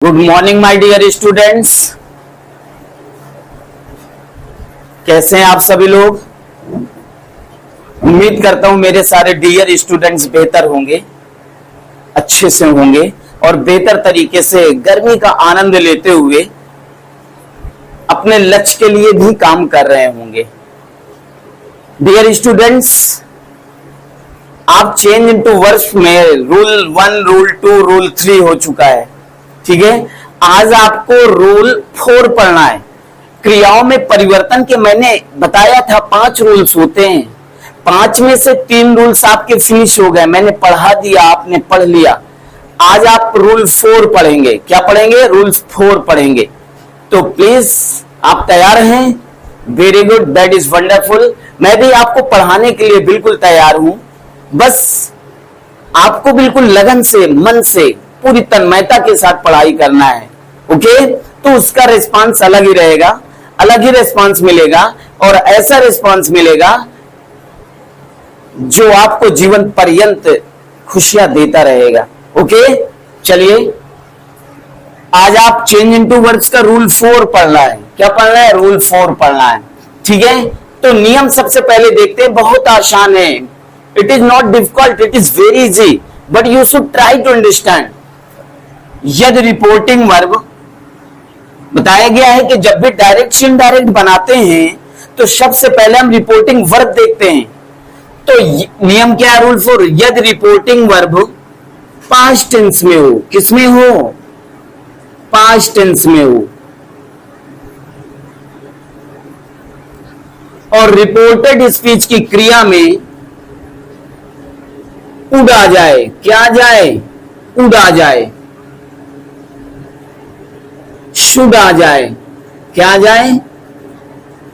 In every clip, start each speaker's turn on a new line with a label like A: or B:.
A: Good morning my dear students. कैसे हैं आप सभी लोग। उम्मीद करता हूं मेरे सारे डियर स्टूडेंट्स बेहतर होंगे, अच्छे से होंगे और बेहतर तरीके से गर्मी का आनंद लेते हुए अपने लक्ष्य के लिए भी काम कर रहे होंगे। डियर स्टूडेंट्स, आप चेंज इनटू वर्ड्स में रूल 1, रूल 2, रूल 3 हो चुका है। ठीक है, आज आपको रूल 4 पढ़ना है। क्रियाओं में परिवर्तन के मैंने बताया था 5 रूल्स होते हैं। 5 में से 3 रूल्स आपके फिनिश हो गए, मैंने पढ़ा दिया, आपने पढ़ लिया। आज आप रूल 4 पढ़ेंगे। क्या पढ़ेंगे? रूल 4 पढ़ेंगे। तो प्लीज आप तैयार हैं? Very good, that is wonderful. मैं भी आपको पढ़ाने के लिए बिल्कुल तैयार हूं। बस आपको बिल्कुल लगन से, मन से, पूरी तन्मयता के साथ पढ़ाई करना है। ओके, तो उसका रिस्पांस अलग ही रहेगा, अलग ही रिस्पांस मिलेगा और ऐसा रिस्पांस मिलेगा जो आपको जीवन पर्यंत खुशियां देता रहेगा। ओके, चलिए आज आप चेंज इनटू वर्ड्स का रूल 4 पढ़ना है। क्या पढ़ना है? रूल 4 पढ़ना है। ठीक है, तो नियम सबसे पहले देखते हैं। बहुत आसान है, it is not difficult, it is very easy, but you should try to understand. यदि रिपोर्टिंग वर्ब बताया गया है कि जब भी डायरेक्ट इनडायरेक्ट बनाते हैं तो सबसे पहले हम रिपोर्टिंग वर्ब देखते हैं। तो नियम क्या है? रूल 4, यदि रिपोर्टिंग वर्ब पास्ट टेंस में हो। किसमें हो? पास्ट टेंस में हो और रिपोर्टेड स्पीच की क्रिया में उड़ आ जाए। क्या आ जाए? उड़ आ जाए, शुड आ जाए। क्या आ जाए?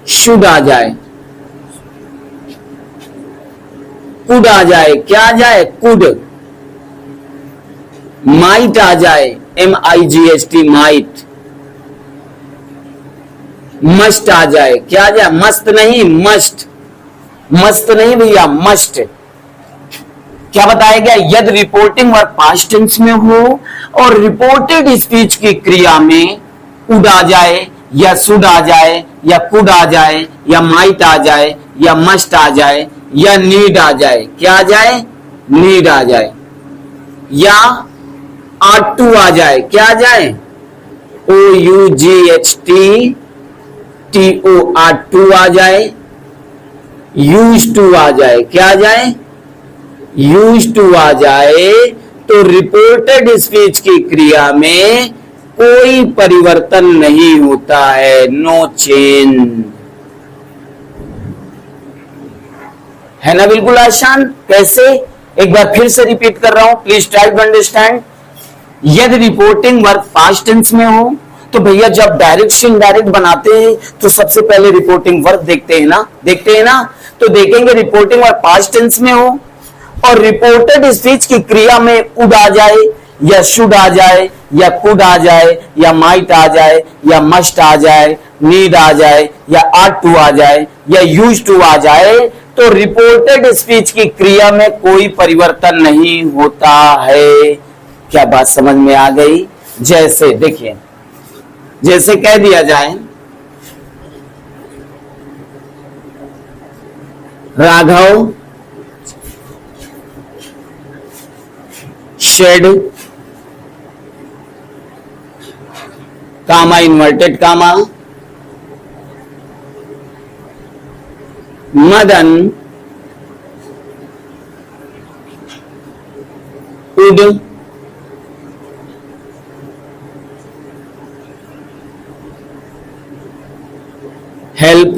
A: शुड आ जाए, कुड आ जाए। क्या आ जाए? कुड। माइट आ जाए, MIGHT, माइट। मस्ट आ जाए। क्या आ जाए? मस्त नहीं, मस्ट। मस्त नहीं भैया, मस्ट। क्या बताया गया? यदि रिपोर्टिंग वर्ब पास्ट टेंस में हो और रिपोर्टेड स्पीच की क्रिया में उड़ आ जाए या शुड आ जाए या कुड आ जाए या माइट आ जाए या मस्ट आ जाए या नीड आ जाए। क्या आ जाए? नीड आ जाए या ought to आ जाए। क्या आ जाए? OUGHT ought to आ जाए, used to आ जाए। क्या आ जाए? used to आ जाए। तो रिपोर्टेड स्पीच की क्रिया में कोई परिवर्तन नहीं होता है, नो चेंज। है ना? बिल्कुल आसान। कैसे? एक बार फिर से रिपीट कर रहा हूं, प्लीज ट्राई टू अंडरस्टैंड। यदि रिपोर्टिंग वर्ब पास्ट टेंस में हो तो भैया जब डायरेक्ट इनडायरेक्ट बनाते हैं तो सबसे पहले रिपोर्टिंग वर्ब देखते हैं ना, देखते हैं ना। तो देखेंगे रिपोर्टिंग वर्ब पास्ट टेंस में हो और रिपोर्टेड स्पीच की क्रिया में उड़ आ जाए या शुड आ जाए या कुड आ जाए या माइट आ जाए या मस्ट आ जाए, नीड आ जाए या ought to आ जाए या used to आ जाए। तो रिपोर्टेड स्पीच की क्रिया में कोई परिवर्तन नहीं होता है। क्या बात समझ में आ गई? जैसे देखिए, जैसे कह दिया जाए Raghav said comma inverted comma Madan would help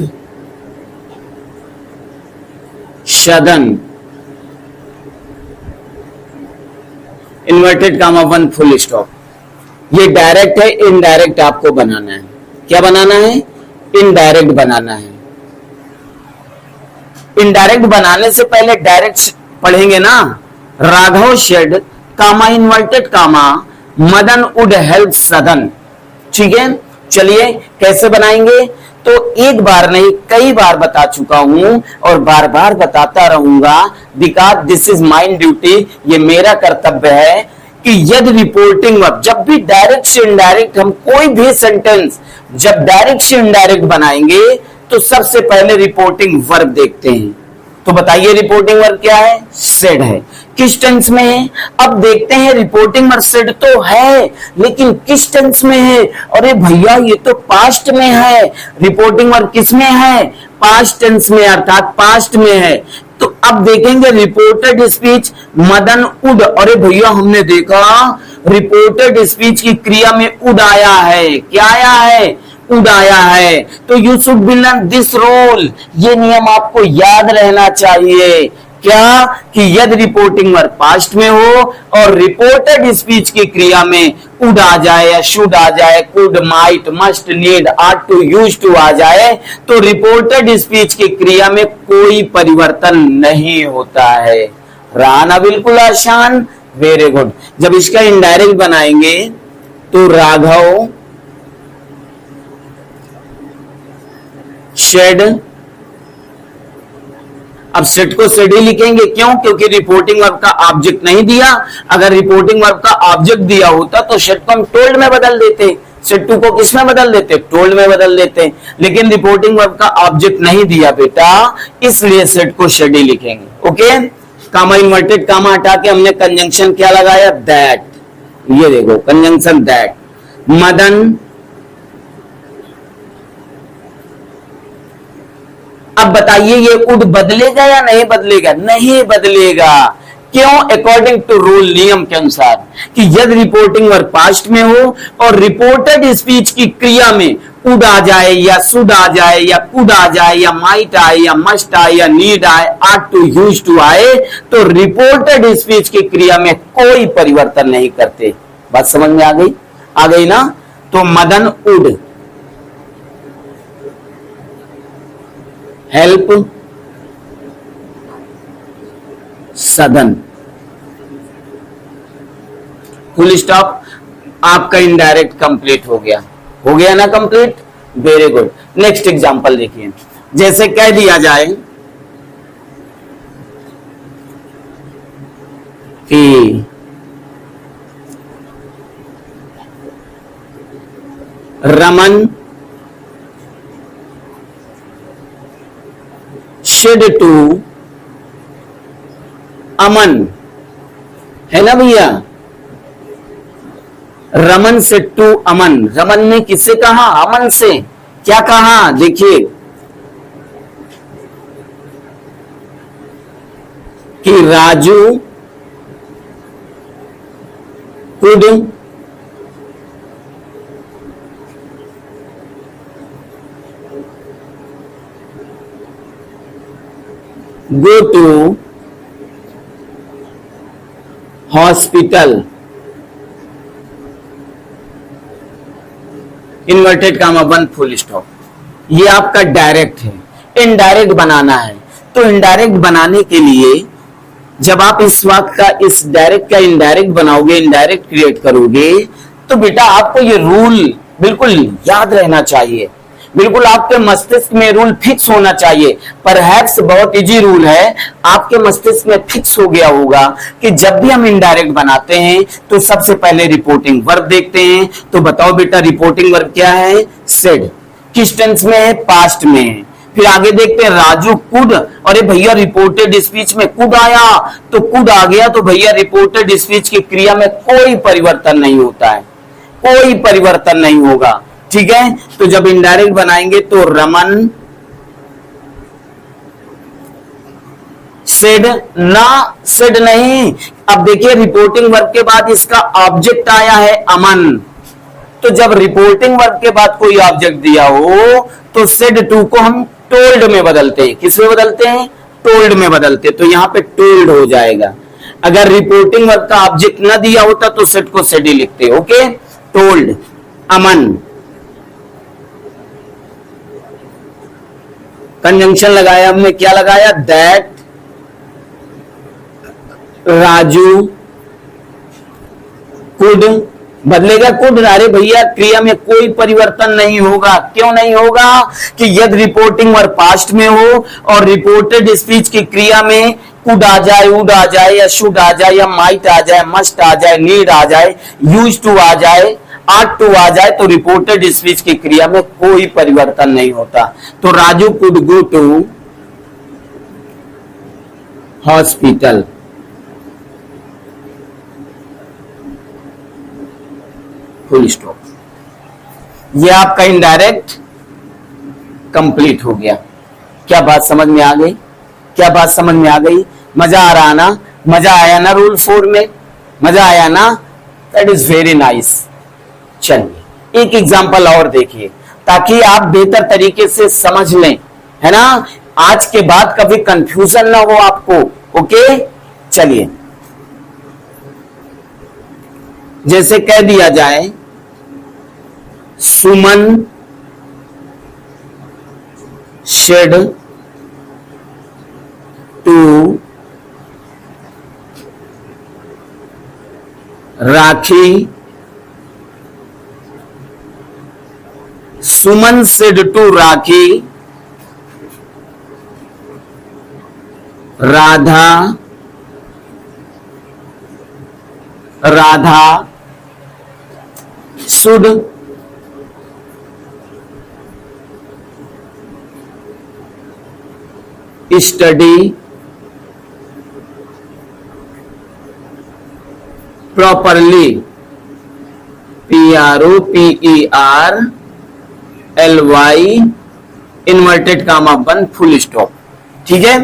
A: Shadan inverted comma 1 full stop. ये डायरेक्ट है, इनडायरेक्ट आपको बनाना है। क्या बनाना है? इनडायरेक्ट बनाना है। इनडायरेक्ट बनाने से पहले डायरेक्ट पढ़ेंगे ना। Raghav said comma inverted comma Madan would help Sadan. ठीक है, चलिए कैसे बनाएंगे? तो एक बार नहीं कई बार बता चुका हूं और बार बार बताता रहूंगा, because this is my duty. ये मेरा कर्तव्य है कि यदि रिपोर्टिंग वर्ब, जब भी डायरेक्ट से इनडायरेक्ट हम कोई भी सेंटेंस जब डायरेक्ट से इनडायरेक्ट बनाएंगे तो सबसे पहले रिपोर्टिंग वर्ब देखते हैं। तो बताइए रिपोर्टिंग वर्ब क्या है? सेड है। किस टेंस में है? अब देखते हैं रिपोर्टिंग वर्ब सेड तो है, लेकिन किस टेंस में है? अरे भैया ये तो पास्ट में है। रिपोर्टिंग वर्ब किस में है? पास्ट टेंस में, अर्थात पास्ट में है। तो अब देखेंगे रिपोर्टेड स्पीच मदन उड। अरे भैया हमने देखा रिपोर्टेड स्पीच की क्रिया में उड आया है। क्या आया है? उड आया है। तो you should be learn this rule. ये नियम आपको याद रहना चाहिए। क्या? कि यदि रिपोर्टिंग वर्ब पास्ट में हो और रिपोर्टेड स्पीच की क्रिया में उड आ जाए या शुड आ जाए, could, might, must, need, ought to, used to आ जाए, तो रिपोर्टेड स्पीच की क्रिया में कोई परिवर्तन नहीं होता है। रहा ना बिल्कुल आसान? Very good. जब इसका इनडायरेक्ट बनाएंगे तो राघव शेड, अब सेट को सेड ही लिखेंगे। क्यों? क्योंकि रिपोर्टिंग वर्ब का ऑब्जेक्ट नहीं दिया। अगर रिपोर्टिंग वर्ब का ऑब्जेक्ट दिया होता तो सेट को हम टोल्ड में बदल देते, सेट टू को किस में बदल देते? टोल्ड में बदल देते। लेकिन रिपोर्टिंग वर्ब का ऑब्जेक्ट नहीं दिया बेटा, इसलिए सेट को सेड ही लिखेंगे। ओके, कामा इन्वर्टेड कामा हटा के हमने कंजंक्शन क्या लगाया? दैट। ये देखो कंजंक्शन दैट। मदन, अब बताइए ये उड बदलेगा या नहीं बदलेगा? नहीं बदलेगा। क्यों? अकॉर्डिंग टू रूल, नियम के अनुसार, कि यदि रिपोर्टिंग वर्ब पास्ट में हो और रिपोर्टेड स्पीच की क्रिया में उड आ जाए या शुड आ जाए या कुड आ जाए या माइट आए या मस्ट आए या नीड आए, आट टू, यूज टू आए, तो रिपोर्टेड स्पीच की क्रिया में कोई परिवर्तन नहीं करते। बात समझ में आ गई? आ गई ना? तो मदन उड हेल्प सदन। Full stop. आपका इनडायरेक्ट कंप्लीट हो गया। हो गया ना complete? Very good. Next example देखिए। जैसे कह दिया जाए कि रमन शेड टू अमन, है ना भैया? रमन से टू अमन। रमन ने किससे कहा? अमन से। क्या कहा? देखिए कि Raju could go to hospital, inverted comma बंद, फुल स्टॉप। ये आपका डायरेक्ट है। इनडायरेक्ट बनाना है तो इनडायरेक्ट बनाने के लिए जब आप इस वाक्य का इस डायरेक्ट का इनडायरेक्ट बनाओगे, इनडायरेक्ट क्रिएट करोगे, तो बेटा आपको ये रूल बिल्कुल याद रहना चाहिए। बिल्कुल आपके मस्तिष्क में रूल फिक्स होना चाहिए। परहैप्स बहुत इजी रूल है, आपके मस्तिष्क में फिक्स हो गया होगा कि जब भी हम इनडायरेक्ट बनाते हैं तो सबसे पहले रिपोर्टिंग वर्ब देखते हैं। तो बताओ बेटा रिपोर्टिंग वर्ब क्या है? सेड। किस टेंस में है? पास्ट में है। फिर आगे देखते हैं राजू कुड। अरे भैया रिपोर्टेड स्पीच में कुड आया तो कुड आ गया, तो भैया रिपोर्टेड स्पीच की क्रिया में कोई परिवर्तन नहीं होता है, कोई परिवर्तन नहीं होगा। ठीक है, तो जब इनडायरेक्ट बनाएंगे तो रमन सेड, ना सेड नहीं। अब देखिए रिपोर्टिंग वर्ब के बाद इसका ऑब्जेक्ट आया है अमन, तो जब रिपोर्टिंग वर्ब के बाद कोई ऑब्जेक्ट दिया हो तो सेड टू को हम टोल्ड में बदलते हैं। किस में बदलते हैं? टोल्ड में बदलते हैं। तो यहां पे टोल्ड हो जाएगा। अगर रिपोर्टिंग वर्ब का ऑब्जेक्ट ना दिया होता तो सेड को सेड ही लिखते। ओके, टोल्ड अमन। कंजंक्शन लगाया हमने, क्या लगाया? दैट राजू कुड, बदलेगा कुड। अरे भैया क्रिया में कोई परिवर्तन नहीं होगा। क्यों नहीं होगा? कि यदि रिपोर्टिंग वर्ब पास्ट में हो और रिपोर्टेड स्पीच की क्रिया में कुड आ जाए, वुड आ जाए, या शुड आ जाए, या माइट आ जाए, मस्ट आ जाए, नीड आ जाए, यूज टू आ जाए, आट टू आ जाए, तो रिपोर्टेड स्पीच की क्रिया में कोई परिवर्तन नहीं होता। तो Raju could go to hospital, full stop. ये आपका इनडायरेक्ट कंप्लीट हो गया। क्या बात समझ में आ गई? क्या बात समझ में आ गई? मजा आ रहा ना? मजा आया ना रूल 4 में? मजा आया ना? That is very nice. चलिए एक एग्जांपल और देखिए ताकि आप बेहतर तरीके से समझ लें, है ना? आज के बाद कभी कंफ्यूजन ना हो आपको। ओके, चलिए जैसे कह दिया जाए Suman said to Rakhi, Suman said to Rakhi, Radha should study properly, PROPERLY inverted comma बंद फुल स्टॉप। ठीक है,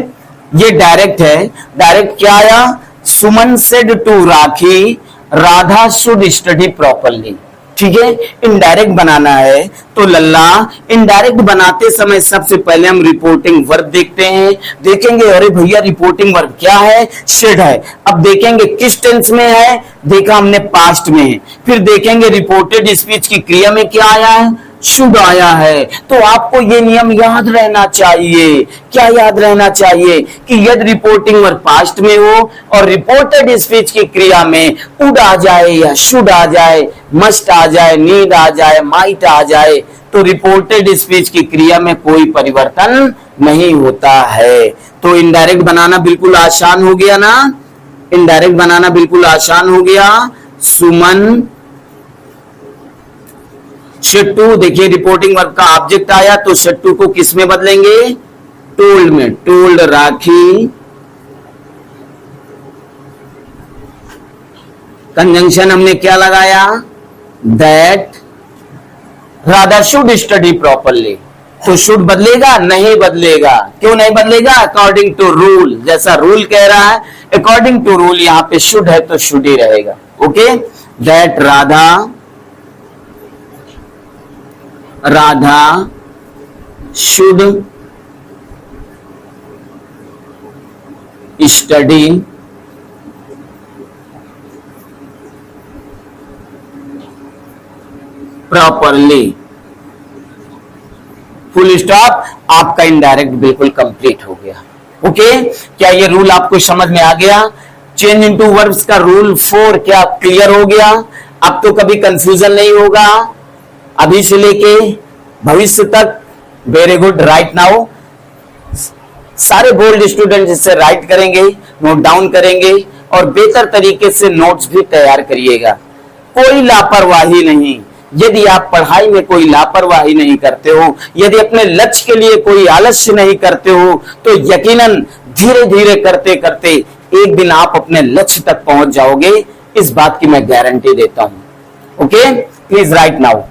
A: ये डायरेक्ट है। डायरेक्ट क्या आया? Suman said to Rakhi, Radha should study properly. ठीक है, इनडायरेक्ट बनाना है तो लल्ला इनडायरेक्ट बनाते समय सबसे पहले हम रिपोर्टिंग वर्ब देखते हैं। देखेंगे अरे भैया रिपोर्टिंग वर्ब क्या है? शेड है। अब देखेंगे किस टेंस में है, देखा हमने पास्ट में है। फिर देखेंगे रिपोर्टेड स्पीच की क्रिया में क्या आया है? शुड आया है। तो आपको ये नियम याद रहना चाहिए। क्या याद रहना चाहिए? कि यदि रिपोर्टिंग वर्ब पास्ट में हो और रिपोर्टेड स्पीच की क्रिया में उड आ जाए या शुड आ जाए, मस्ट आ जाए, नीड आ जाए, माइट आ जाए, तो रिपोर्टेड स्पीच की क्रिया में कोई परिवर्तन नहीं होता है। तो इनडायरेक्ट बनाना बिल्कुल आसान हो गया ना? इनडायरेक्ट बनाना बिल्कुल आसान हो गया। सुमन शेट्टू, देखिए रिपोर्टिंग वर्ब का ऑब्जेक्ट आया तो शेट्टू को किस में बदलेंगे? टोल्ड में। टोल्ड राखी, कंजंक्शन हमने क्या लगाया? That Radha should study properly. तो शुड बदलेगा? नहीं बदलेगा। क्यों नहीं बदलेगा? अकॉर्डिंग टू रूल, जैसा रूल कह रहा है अकॉर्डिंग टू रूल यहां पे शुड है तो शुड ही रहेगा। Okay, that Radha should study properly, full stop. आपका इनडायरेक्ट बिल्कुल कंप्लीट हो गया। ओके, क्या ये रूल आपको समझ में आ गया? चेंज इनटू वर्ब्स का रूल 4 क्या क्लियर हो गया? अब तो कभी कंफ्यूजन नहीं होगा अभी से लेके भविष्य तक। वेरी गुड, राइट नाउ सारे बोल्ड स्टूडेंट इससे राइट करेंगे, नोट डाउन करेंगे और बेहतर तरीके से नोट्स भी तैयार करिएगा। कोई लापरवाही नहीं। यदि आप पढ़ाई में कोई लापरवाही नहीं करते हो, यदि अपने लक्ष्य के लिए कोई आलस्य नहीं करते हो, तो यकीनन धीरे धीरे करते करते एक दिन आप अपने लक्ष्य तक पहुंच जाओगे। इस बात की मैं गारंटी देता हूं। Okay, please right now.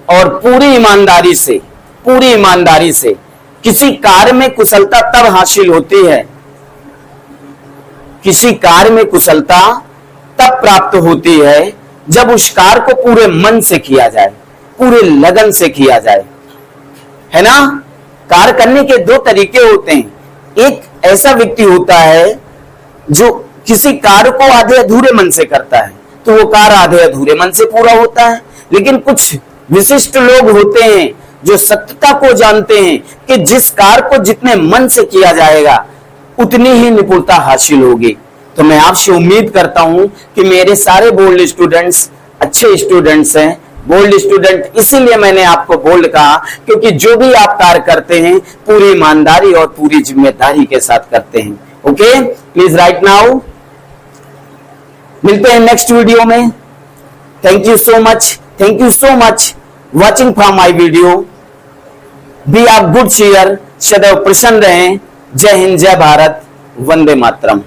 A: और पूरी ईमानदारी से किसी कार्य में कुशलता तब हासिल होती है, किसी कार्य में कुशलता तब प्राप्त होती है जब उस कार्य को पूरे मन से किया जाए, पूरे लगन से किया जाए, है ना? कार्य करने के दो तरीके होते हैं। एक ऐसा व्यक्ति होता है जो किसी कार्य को आधे अधूरे मन से करता है, तो वो कार्य आधे अधूरे मन से पूरा होता है। लेकिन कुछ विशिष्ट लोग होते हैं जो सत्यता को जानते हैं कि जिस कार्य को जितने मन से किया जाएगा उतनी ही निपुणता हासिल होगी। तो मैं आपसे उम्मीद करता हूं कि मेरे सारे बोल्ड स्टूडेंट्स अच्छे स्टूडेंट्स हैं, बोल्ड स्टूडेंट इसीलिए मैंने आपको बोल्ड कहा क्योंकि जो भी आप कार्य करते हैं पूरी ईमानदारी और पूरी जिम्मेदारी के साथ करते हैं। Okay, please right now. मिलते हैं नेक्स्ट वीडियो में। Thank you so much watching from my video. Be of good cheer, सदैव प्रसन्न रहें। जय हिंद, जय भारत, वंदे मातरम।